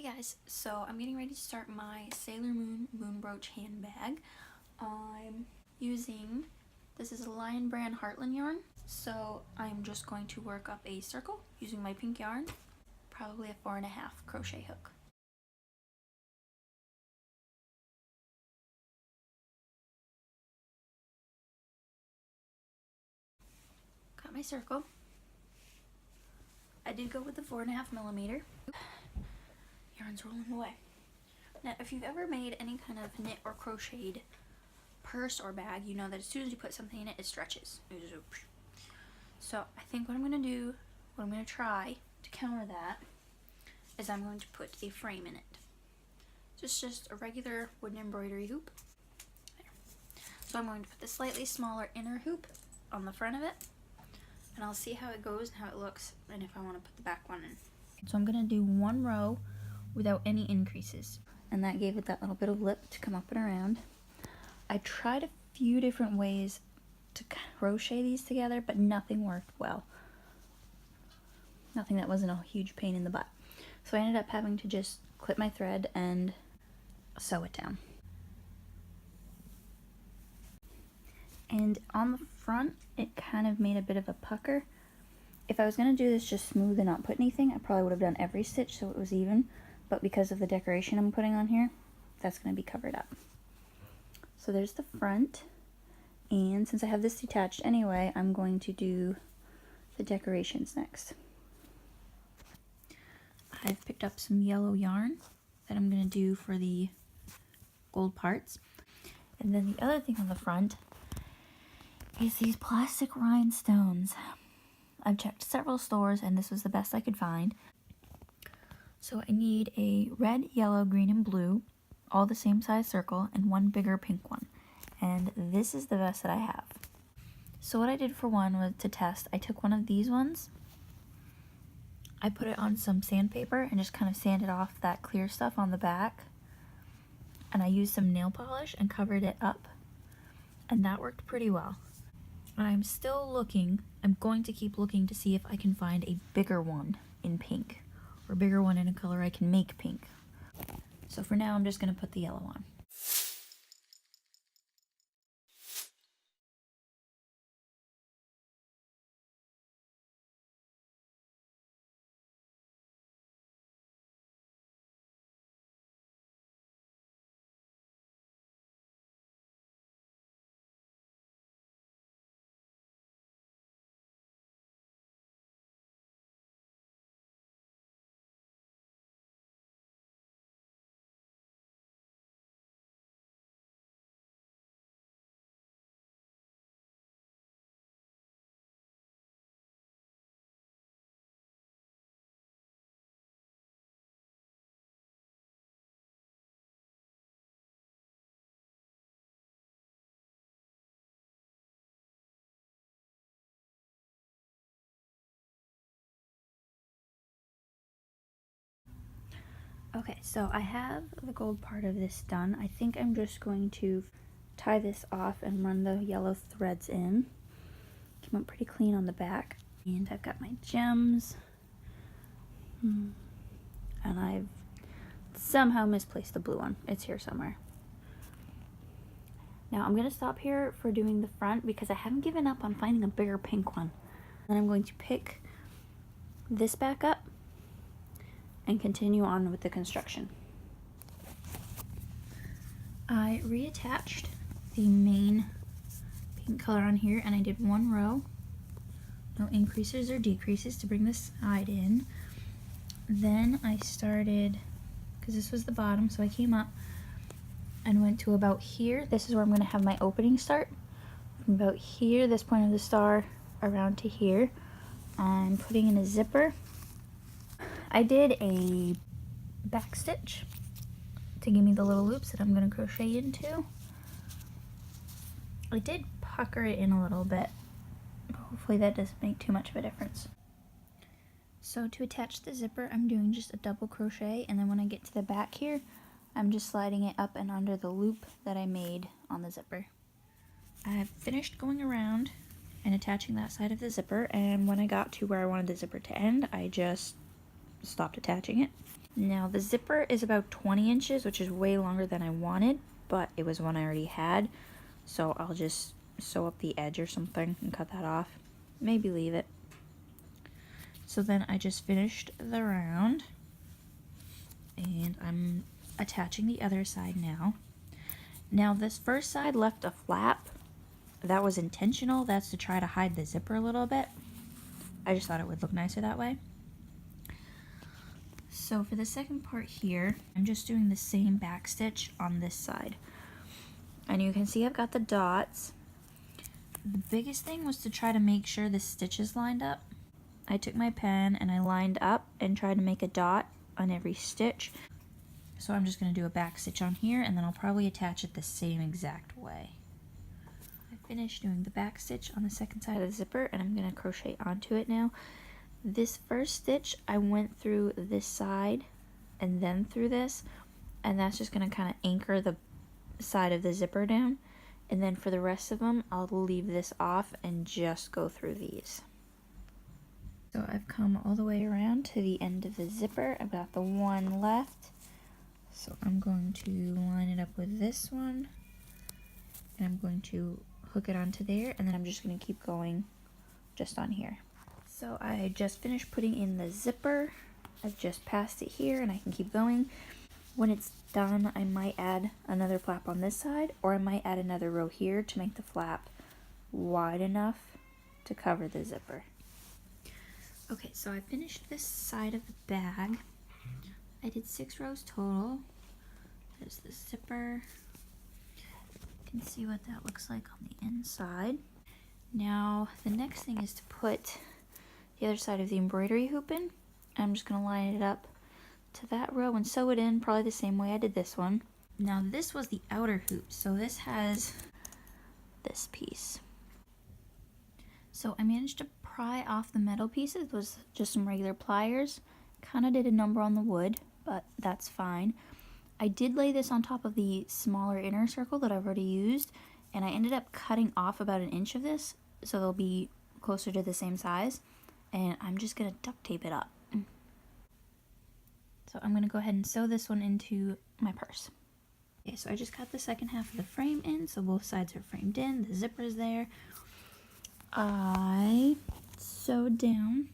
Guys, so I'm getting ready to start my Sailor Moon Brooch handbag. I'm using, this is a Lion brand Heartland yarn, so I'm just going to work up a circle using my pink yarn, probably a 4.5 crochet hook. Got my circle. I did go with the 4.5 millimeter. Yarn's rolling away. Now, if you've ever made any kind of knit or crocheted purse or bag, you know that as soon as you put something in it, it stretches. So I think what I'm going to do, what I'm going to try to counter that, is I'm going to put a frame in it. Just a regular wooden embroidery hoop. There. So I'm going to put the slightly smaller inner hoop on the front of it, and I'll see how it goes and how it looks, and if I want to put the back one in. So I'm going to do one row without any increases, and that gave it that little bit of lip to come up and around. I tried a few different ways to crochet these together, but nothing worked well. Nothing that wasn't a huge pain in the butt. So I ended up having to just clip my thread and sew it down. And on the front, it kind of made a bit of a pucker. If I was going to do this just smooth and not put anything, I probably would have done every stitch so it was even. But because of the decoration I'm putting on here, that's going to be covered up. So there's the front. And since I have this detached anyway, I'm going to do the decorations next. I've picked up some yellow yarn that I'm going to do for the gold parts. And then the other thing on the front is these plastic rhinestones. I've checked several stores and this was the best I could find. So I need a red, yellow, green, and blue, all the same size circle, and one bigger pink one. And this is the best that I have. So what I did for one was to test. I took one of these ones, I put it on some sandpaper and just kind of sanded off that clear stuff on the back. And I used some nail polish and covered it up. And that worked pretty well. And I'm still looking, I'm going to keep looking to see if I can find a bigger one in pink. Or a bigger one in a color I can make pink. So for now, I'm just going to put the yellow on. Okay, so I have the gold part of this done. I think I'm just going to tie this off and run the yellow threads in. Came up pretty clean on the back. And I've got my gems. And I've somehow misplaced the blue one. It's here somewhere. Now I'm going to stop here for doing the front because I haven't given up on finding a bigger pink one. Then I'm going to pick this back up and continue on with the construction. I reattached the main pink color on here and I did one row, no increases or decreases to bring the side in. Then I started, because this was the bottom, so I came up and went to about here. This is where I'm going to have my opening start. From about here, this point of the star, around to here. I'm putting in a zipper. I did a back stitch to give me the little loops that I'm going to crochet into. I did pucker it in a little bit. Hopefully that doesn't make too much of a difference. So to attach the zipper, I'm doing just a double crochet, and then when I get to the back here, I'm just sliding it up and under the loop that I made on the zipper. I've finished going around and attaching that side of the zipper, and when I got to where I wanted the zipper to end, I just stopped attaching it. Now the zipper is about 20 inches, which is way longer than I wanted, but it was one I already had. So I'll just sew up the edge or something and cut that off. Maybe leave it. So then I just finished the round and I'm attaching the other side now. Now this first side left a flap. That was intentional. That's to try to hide the zipper a little bit. I just thought it would look nicer that way. So for the second part here, I'm just doing the same back stitch on this side. And you can see I've got the dots. The biggest thing was to try to make sure the stitches lined up. I took my pen and I lined up and tried to make a dot on every stitch. So I'm just going to do a back stitch on here and then I'll probably attach it the same exact way. I finished doing the back stitch on the second side of the zipper and I'm going to crochet onto it now. This first stitch I went through this side and then through this, and that's just going to kind of anchor the side of the zipper down. And then for the rest of them, I'll leave this off and just go through these. So I've come all the way around to the end of the zipper. I've got the one left. So I'm going to line it up with this one. And I'm going to hook it onto there. And then I'm just going to keep going just on here. So I just finished putting in the zipper. I've just passed it here and I can keep going. When it's done, I might add another flap on this side, or I might add another row here to make the flap wide enough to cover the zipper. Okay, so I finished this side of the bag. I did 6 rows total. There's the zipper. You can see what that looks like on the inside. Now, the next thing is to put the other side of the embroidery hoop in. I'm just going to line it up to that row and sew it in probably the same way I did this one. Now this was the outer hoop, so this has this piece. So I managed to pry off the metal pieces with just some regular pliers. Kind of did a number on the wood, but that's fine. I did lay this on top of the smaller inner circle that I've already used, and I ended up cutting off about 1 inch of this so they'll be closer to the same size, and I'm just going to duct tape it up. So I'm going to go ahead and sew this one into my purse. Okay, so I just got the second half of the frame in, so both sides are framed in, the zipper's there. I sewed down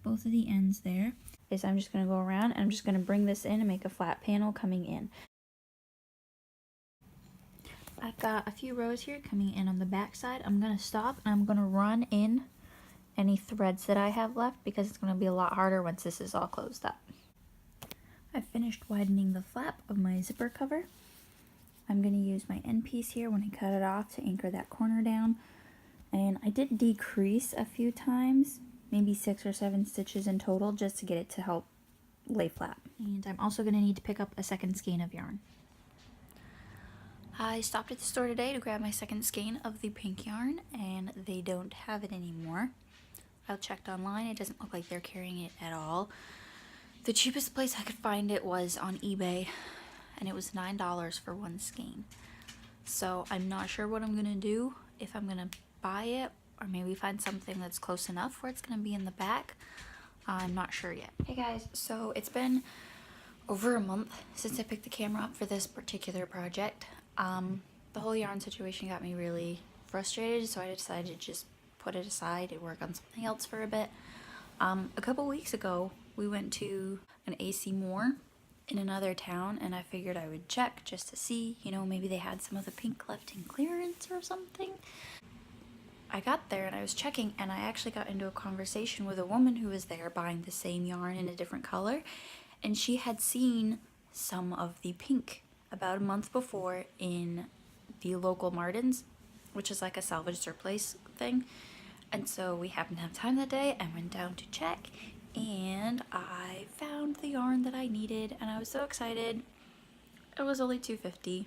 both of the ends there. Okay, so I'm just going to go around and I'm just going to bring this in and make a flat panel coming in. I've got a few rows here coming in on the back side. I'm going to stop and I'm going to run in any threads that I have left because it's going to be a lot harder once this is all closed up. I finished widening the flap of my zipper cover. I'm going to use my end piece here when I cut it off to anchor that corner down. And I did decrease a few times, maybe 6 or 7 stitches in total, just to get it to help lay flat. And I'm also going to need to pick up a second skein of yarn. I stopped at the store today to grab my second skein of the pink yarn, and they don't have it anymore. I checked online, it doesn't look like they're carrying it at all. The cheapest place I could find it was on eBay, and it was $9 for one skein. So I'm not sure what I'm going to do, if I'm going to buy it, or maybe find something that's close enough where it's going to be in the back. I'm not sure yet. Hey guys, so it's been over a month since I picked the camera up for this particular project. The whole yarn situation got me really frustrated, so I decided to just put it aside and work on something else for a bit. A couple weeks ago, we went to an AC Moore in another town, and I figured I would check just to see, you know, maybe they had some of the pink left in clearance or something. I got there and I was checking, and I actually got into a conversation with a woman who was there buying the same yarn in a different color, and she had seen some of the pink about a month before in the local Martins, which is like a salvage surplus thing. And so we happened to have time that day. I went down to check and I found the yarn that I needed, and I was so excited. It was only $2.50.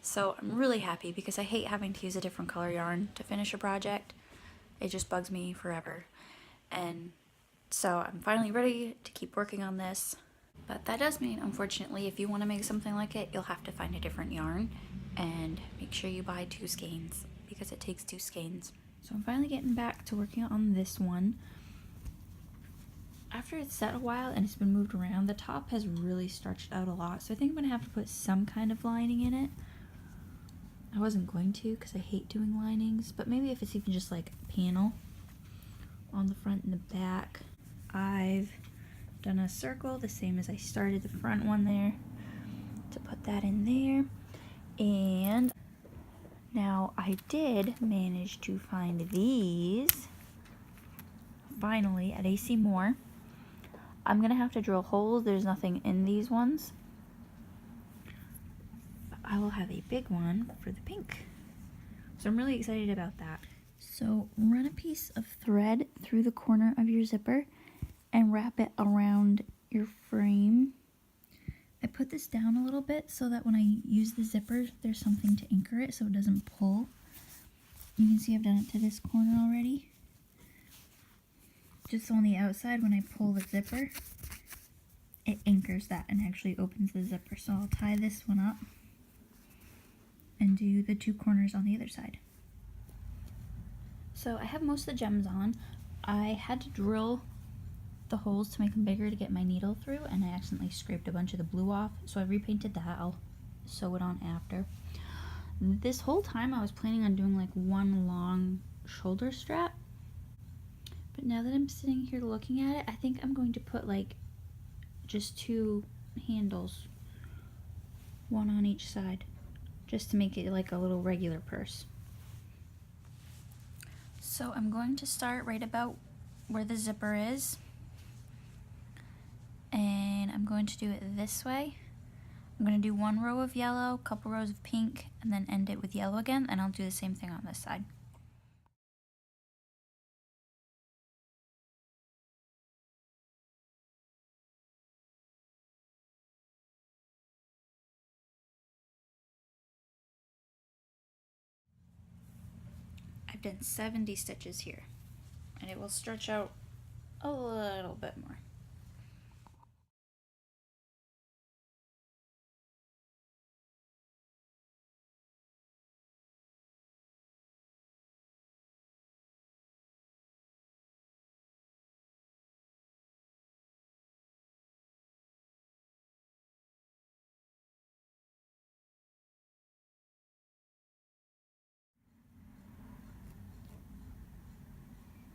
So I'm really happy because I hate having to use a different color yarn to finish a project. It just bugs me forever. And so I'm finally ready to keep working on this. But that does mean, unfortunately, if you want to make something like it, you'll have to find a different yarn and make sure you buy 2 skeins because it takes 2 skeins. So I'm finally getting back to working on this one. after it's set a while and it's been moved around, the top has really stretched out a lot. So I think I'm gonna have to put some kind of lining in it. I wasn't going to because I hate doing linings, but maybe if it's even just like a panel on the front and the back. I've done a circle the same as I started the front one there to put that in there. And now I did manage to find these finally at AC Moore. I'm gonna have to drill holes. There's nothing in these ones. But I will have a big one for the pink. So I'm really excited about that. So run a piece of thread through the corner of your zipper and wrap it around your frame. I put this down a little bit so that when I use the zipper, there's something to anchor it so it doesn't pull. You can see I've done it to this corner already. Just on the outside, when I pull the zipper, it anchors that and actually opens the zipper. So I'll tie this one up and do the two corners on the other side. So I have most of the gems on. I had to drill the holes to make them bigger to get my needle through, and I accidentally scraped a bunch of the blue off, so I repainted that. I'll sew it on after. This whole time I was planning on doing like one long shoulder strap, but now that I'm sitting here looking at it, I think I'm going to put like just two handles, one on each side, just to make it like a little regular purse. So I'm going to start right about where the zipper is, and I'm going to do it this way. I'm going to do one row of yellow, a couple rows of pink, and then end it with yellow again, and I'll do the same thing on this side. I've done 70 stitches here, and it will stretch out a little bit more.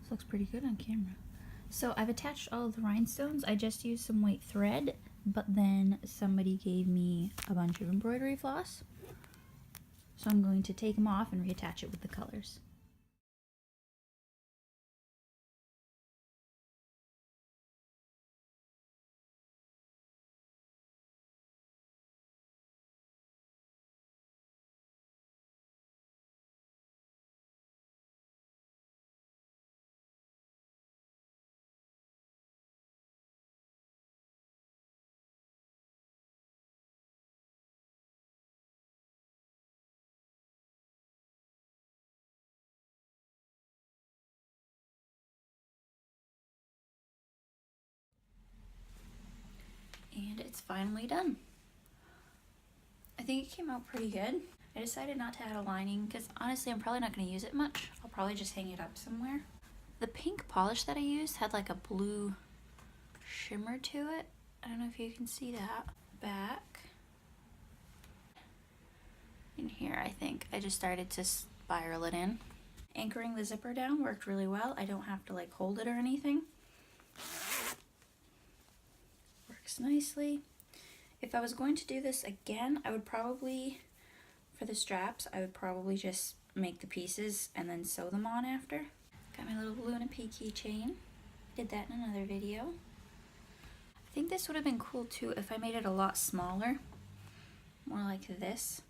This looks pretty good on camera. So I've attached all of the rhinestones. I just used some white thread, but then somebody gave me a bunch of embroidery floss. So I'm going to take them off and reattach it with the colors. And it's finally done. I think it came out pretty good. I decided not to add a lining because honestly I'm probably not going to use it much. I'll probably just hang it up somewhere. The pink polish that I used had like a blue shimmer to it. I don't know if you can see that. Back in here, I think I just started to spiral it in. Anchoring the zipper down worked really well. I don't have to like hold it or anything. Works nicely. If I was going to do this again, I would probably, for the straps, I would probably just make the pieces and then sew them on after. Got my little Luna P keychain. Did that in another video. I think this would have been cool too if I made it a lot smaller, more like this,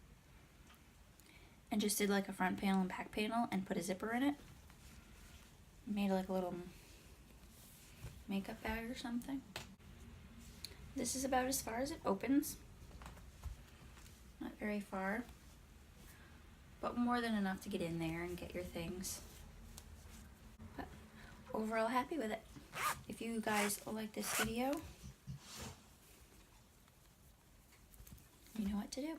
and just did like a front panel and back panel and put a zipper in it. Made like a little makeup bag or something. This is about as far as it opens. Not very far, but more than enough to get in there and get your things. But overall happy with it. If you guys like this video, you know what to do.